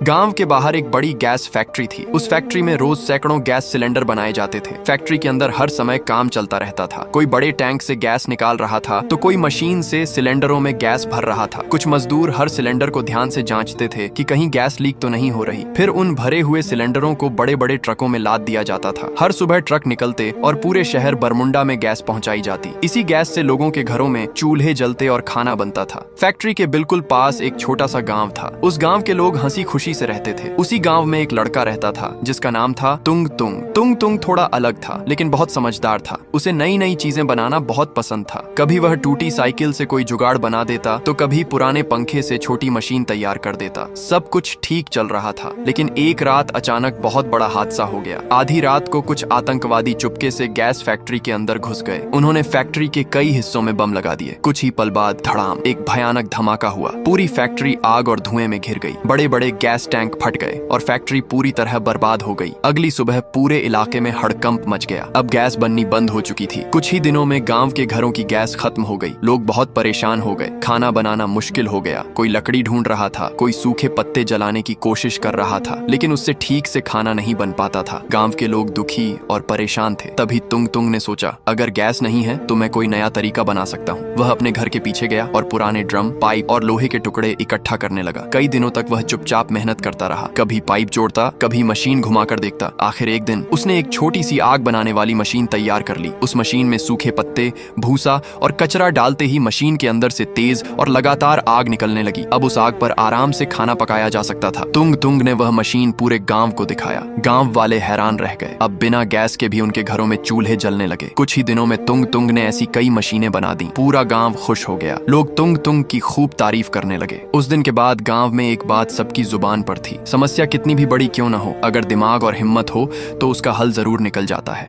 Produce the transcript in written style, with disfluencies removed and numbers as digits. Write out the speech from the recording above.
गांव के बाहर एक बड़ी गैस फैक्ट्री थी। उस फैक्ट्री में रोज सैकड़ों गैस सिलेंडर बनाए जाते थे। फैक्ट्री के अंदर हर समय काम चलता रहता था। कोई बड़े टैंक से गैस निकाल रहा था तो कोई मशीन से सिलेंडरों में गैस भर रहा था। कुछ मजदूर हर सिलेंडर को ध्यान से जांचते थे कि कहीं गैस लीक तो नहीं हो रही। फिर उन भरे हुए सिलेंडरों को बड़े बड़े ट्रकों में लाद दिया जाता था। हर सुबह ट्रक निकलते और पूरे शहर बरमुंडा में गैस पहुंचाई जाती। इसी गैस से लोगों के घरों में चूल्हे जलते और खाना बनता था। फैक्ट्री के बिल्कुल पास एक छोटा सा गांव था। उस गांव के लोग हंसी खुशी से रहते थे। उसी गांव में एक लड़का रहता था जिसका नाम था तुंग तुंग। तुंग तुंग थोड़ा अलग था लेकिन बहुत समझदार था। उसे नई नई चीजें बनाना बहुत पसंद था। कभी वह टूटी साइकिल से कोई जुगाड़ बना देता तो कभी पुराने पंखे से छोटी मशीन तैयार कर देता। सब कुछ ठीक चल रहा था लेकिन एक रात अचानक बहुत बड़ा हादसा हो गया। आधी रात को कुछ आतंकवादी चुपके से गैस फैक्ट्री के अंदर घुस गए। उन्होंने फैक्ट्री के कई हिस्सों में बम लगा दिए। कुछ ही पल बाद धड़ाम एक भयानक धमाका हुआ। पूरी फैक्ट्री आग और धुएं में घिर गई। बड़े बड़े गैस टैंक फट गए और फैक्ट्री पूरी तरह बर्बाद हो गई। अगली सुबह पूरे इलाके में हड़कंप मच गया। अब गैस बननी बंद हो चुकी थी। कुछ ही दिनों में गांव के घरों की गैस खत्म हो गई। लोग बहुत परेशान हो गए। खाना बनाना मुश्किल हो गया। कोई लकड़ी ढूंढ रहा था, कोई सूखे पत्ते जलाने की कोशिश कर रहा था लेकिन उससे ठीक से खाना नहीं बन पाता था। गांव के लोग दुखी और परेशान थे। तभी तुंग तुंग ने सोचा, अगर गैस नहीं है तो मैं कोई नया तरीका बना सकता हूँ। वह अपने घर के पीछे गया और पुराने ड्रम, पाइप और लोहे के टुकड़े इकट्ठा करने लगा। कई दिनों तक वह चुपचाप मेहनत करता रहा। कभी पाइप जोड़ता, कभी मशीन घुमाकर देखता। आखिर एक दिन उसने एक छोटी सी आग बनाने वाली मशीन तैयार कर ली। उस मशीन में सूखे पत्ते, भूसा और कचरा डालते ही मशीन के अंदर से तेज और लगातार आग निकलने लगी। अब उस आग पर आराम से खाना पकाया जा सकता था। तुंग तुंग ने वह मशीन पूरे गांव को दिखाया। गांव वाले हैरान रह गए। अब बिना गैस के भी उनके घरों में चूल्हे जलने लगे। कुछ ही दिनों में तुंग तुंग ने ऐसी कई मशीनें बना दी। पूरा गांव खुश हो गया। लोग तुंग तुंग की खूब तारीफ करने लगे। उस दिन के बाद गांव में एक बात सबकी जुबान पर थी, समस्या कितनी भी बड़ी क्यों न हो, अगर दिमाग और हिम्मत हो तो उसका हल जरूर निकल जाता है।